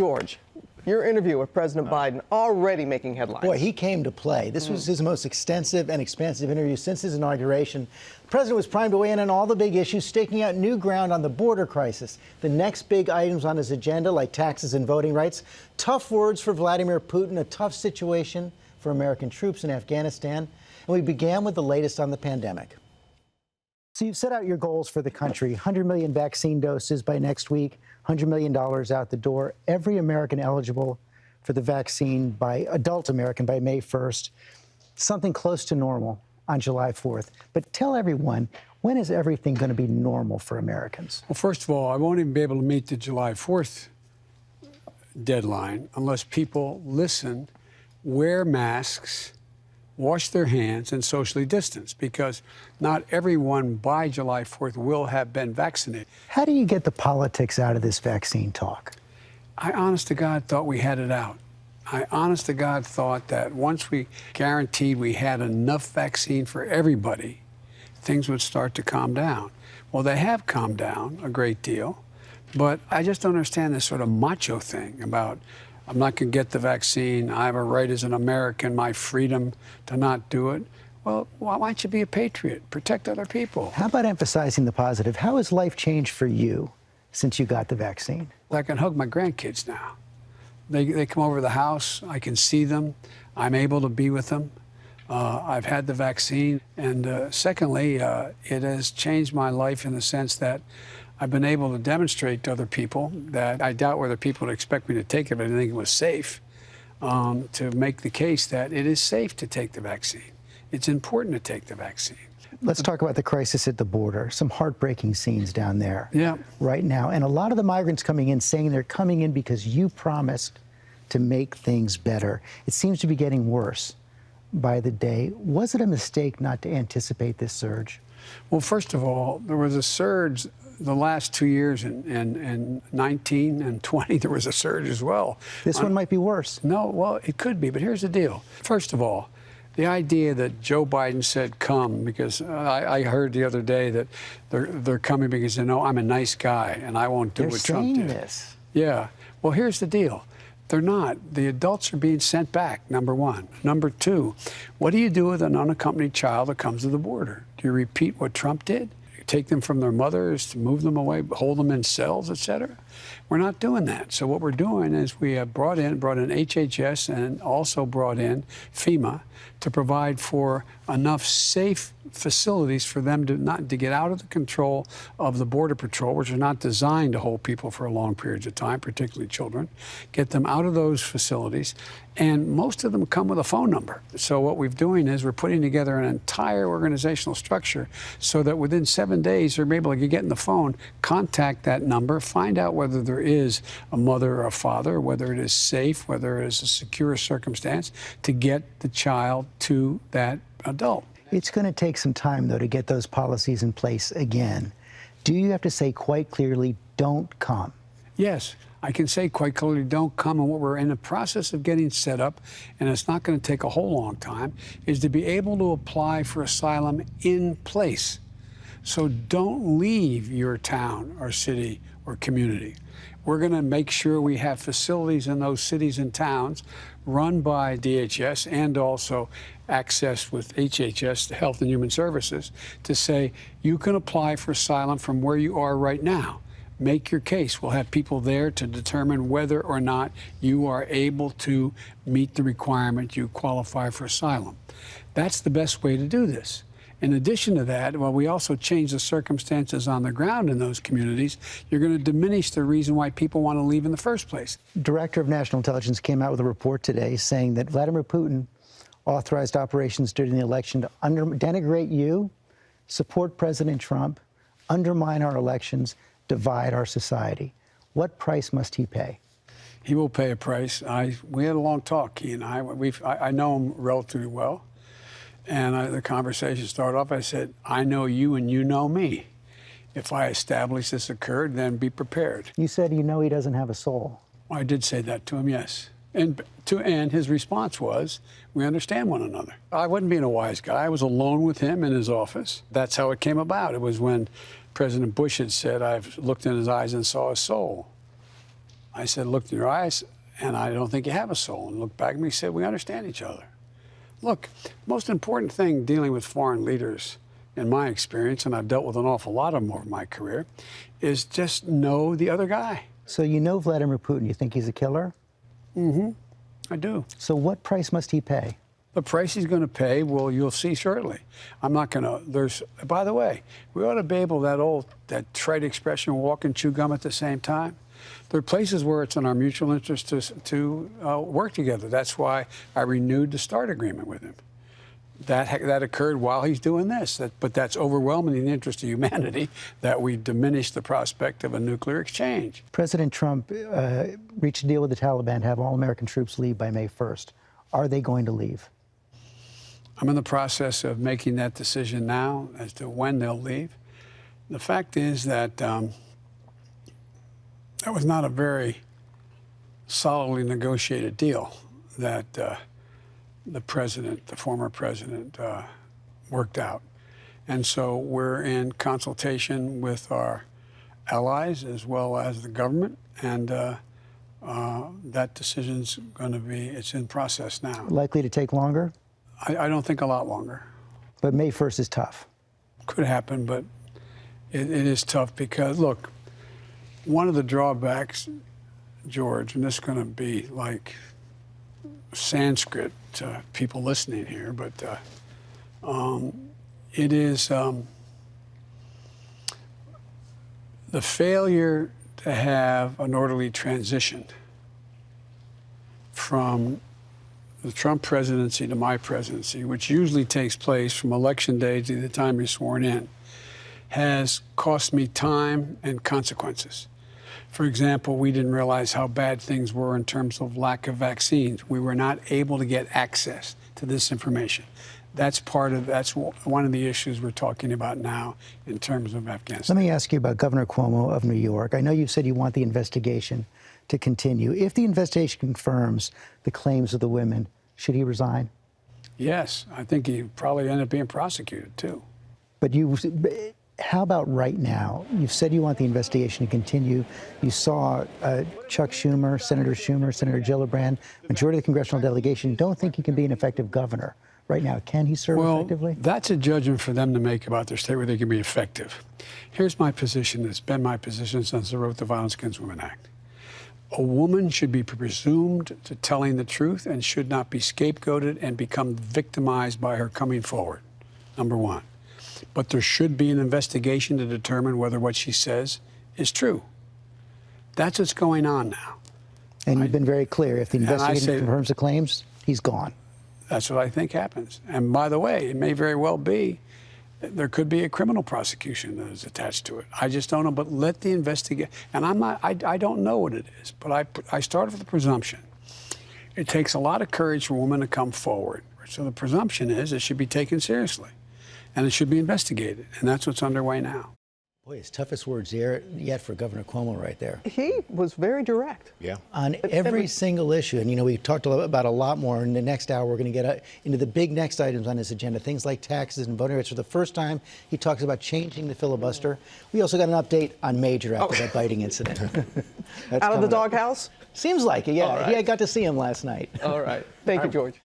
George, your interview with President Biden already making headlines. Boy, he came to play. This was his most extensive and expansive interview since his inauguration. The president was primed to weigh in on all the big issues, staking out new ground on the border crisis. The next big items on his agenda, like taxes and voting rights. Tough words for Vladimir Putin, a tough situation for American troops in Afghanistan. And we began with the latest on the pandemic. So you've set out your goals for the country, 100 million vaccine doses by next week, $100 million out the door, every American eligible for the vaccine by adult American by May 1st, something close to normal on July 4th. But tell everyone, when is everything going to be normal for Americans? Well, first of all, I won't even be able to meet the July 4th deadline unless people listen, wear masks, wash their hands, and socially distance, because not everyone by July 4th will have been vaccinated. How do you get the politics out of this vaccine talk? I, honest to God, thought we had it out. I, honest to God, thought that once we guaranteed we had enough vaccine for everybody, things would start to calm down. Well, they have calmed down a great deal, but I just don't understand this sort of macho thing about I'm not going to get the vaccine. I have a right as an American, my freedom to not do it. Well, why don't you be a patriot? Protect other people. How about emphasizing the positive? How has life changed for you since you got the vaccine? I can hug my grandkids now. They come over to the house. I can see them. I'm able to be with them. I've had the vaccine. And secondly, it has changed my life in the sense that I've been able to demonstrate to other people that I doubt whether people would expect me to take it, but I think it was safe, to make the case that it is safe to take the vaccine. It's important to take the vaccine. Let's talk about the crisis at the border. Some heartbreaking scenes down there right now. And a lot of the migrants coming in saying they're coming in because you promised to make things better. It seems to be getting worse by the day. Was it a mistake not to anticipate this surge? Well, first of all, there was a surge the last 2 years, in 19 and 20, there was a surge as well. This one might be worse. No, well, it could be, but here's the deal. First of all, the idea that Joe Biden said come, because I heard the other day that they're coming because they know I'm a nice guy and I won't do what Trump did. This. Yeah. Well, here's the deal. They're not. The adults are being sent back, number one. Number two, what do you do with an unaccompanied child that comes to the border? Do you repeat what Trump did? Take them from their mothers, to move them away, hold them in cells, et cetera? We're not doing that. So what we're doing is we have brought in HHS and also brought in FEMA to provide for enough safe facilities for them to get out of the control of the Border Patrol, which are not designed to hold people for long periods of time, particularly children, get them out of those facilities. And most of them come with a phone number. So what we're doing is we're putting together an entire organizational structure so that within 7 days they're able to get in the phone, contact that number, find out whether there is a mother or a father, whether it is safe, whether it is a secure circumstance to get the child to that adult. It's going to take some time, though, to get those policies in place again. Do you have to say quite clearly, don't come? Yes, I can say quite clearly, don't come. And what we're in the process of getting set up, and it's not going to take a whole long time, is to be able to apply for asylum in place. So don't leave your town or city or community. We're going to make sure we have facilities in those cities and towns run by DHS and also access with HHS, Health and Human Services, to say you can apply for asylum from where you are right now. Make your case. We'll have people there to determine whether or not you are able to meet the requirement you qualify for asylum. That's the best way to do this. In addition to that, well, we also change the circumstances on the ground in those communities. You're going to diminish the reason why people want to leave in the first place. Director of National Intelligence came out with a report today saying that Vladimir Putin authorized operations during the election to denigrate you, support President Trump, undermine our elections, divide our society. What price must he pay? He will pay a price. We had a long talk, he and I. I know him relatively well. And the conversation started off, I said, I know you and you know me. If I establish this occurred, then be prepared. You said you know he doesn't have a soul. I did say that to him, yes. And his response was, we understand one another. I wasn't being a wise guy. I was alone with him in his office. That's how it came about. It was when President Bush had said, I've looked in his eyes and saw a soul. I said, look in your eyes, and I don't think you have a soul. And looked back at me and said, we understand each other. Look, most important thing dealing with foreign leaders, in my experience, and I've dealt with an awful lot of them over my career, is just know the other guy. So you know Vladimir Putin. You think he's a killer? Mm-hmm. I do. So what price must he pay? The price he's going to pay, well, you'll see shortly. I'm not going to, by the way, we ought to be able, that trite expression, walk and chew gum at the same time. There are places where it's in our mutual interest to work together. That's why I renewed the START agreement with him. That occurred while he's doing this, but that's overwhelming in the interest of humanity that we diminish the prospect of a nuclear exchange. President Trump reached a deal with the Taliban to have all American troops leave by May 1st. Are they going to leave? I'm in the process of making that decision now as to when they'll leave. The fact is that that was not a very solidly negotiated deal that the former president, worked out. And so we're in consultation with our allies as well as the government, and that decision's going to be, it's in process now. Likely to take longer? I don't think a lot longer. But May 1st is tough. Could happen, but it is tough because, look, one of the drawbacks, George, and this is going to be like Sanskrit to people listening here, but it is the failure to have an orderly transition from the Trump presidency to my presidency, which usually takes place from election day to the time you're sworn in, has cost me time and consequences. For example, we didn't realize how bad things were in terms of lack of vaccines. We were not able to get access to this information. That's one of the issues we're talking about now in terms of Afghanistan. Let me ask you about Governor Cuomo of New York. I know you've said you want the investigation to continue. If the investigation confirms the claims of the women, should he resign? Yes, I think he probably end up being prosecuted too. But how about right now? You've said you want the investigation to continue. You saw Chuck Schumer, Senator Gillibrand, majority of the congressional delegation don't think he can be an effective governor right now. Can he serve effectively? That's a judgment for them to make about their state where they can be effective. Here's my position. It's been my position since I wrote the Violence Against Women Act. A woman should be presumed to telling the truth and should not be scapegoated and become victimized by her coming forward, number one. But there should be an investigation to determine whether what she says is true. That's what's going on now. And you've been very clear. If the investigation confirms the claims, he's gone. That's what I think happens. And by the way, it may very well be, there could be a criminal prosecution that is attached to it. I just don't know, but let the investigation, and I don't know what it is, but I start with the presumption. It takes a lot of courage for a woman to come forward. So the presumption is it should be taken seriously. And it should be investigated, and that's what's underway now. Boy, his toughest words yet for Governor Cuomo right there. He was very direct. Yeah. On every single issue. And, you know, we talked about a lot more. In the next hour, we're going to get into the big next items on his agenda, things like taxes and voting rights. For the first time, he talks about changing the filibuster. We also got an update on Major after that biting incident. Out of the doghouse? Seems like it, yeah. All right. I got to see him last night. All right. Thank you, George.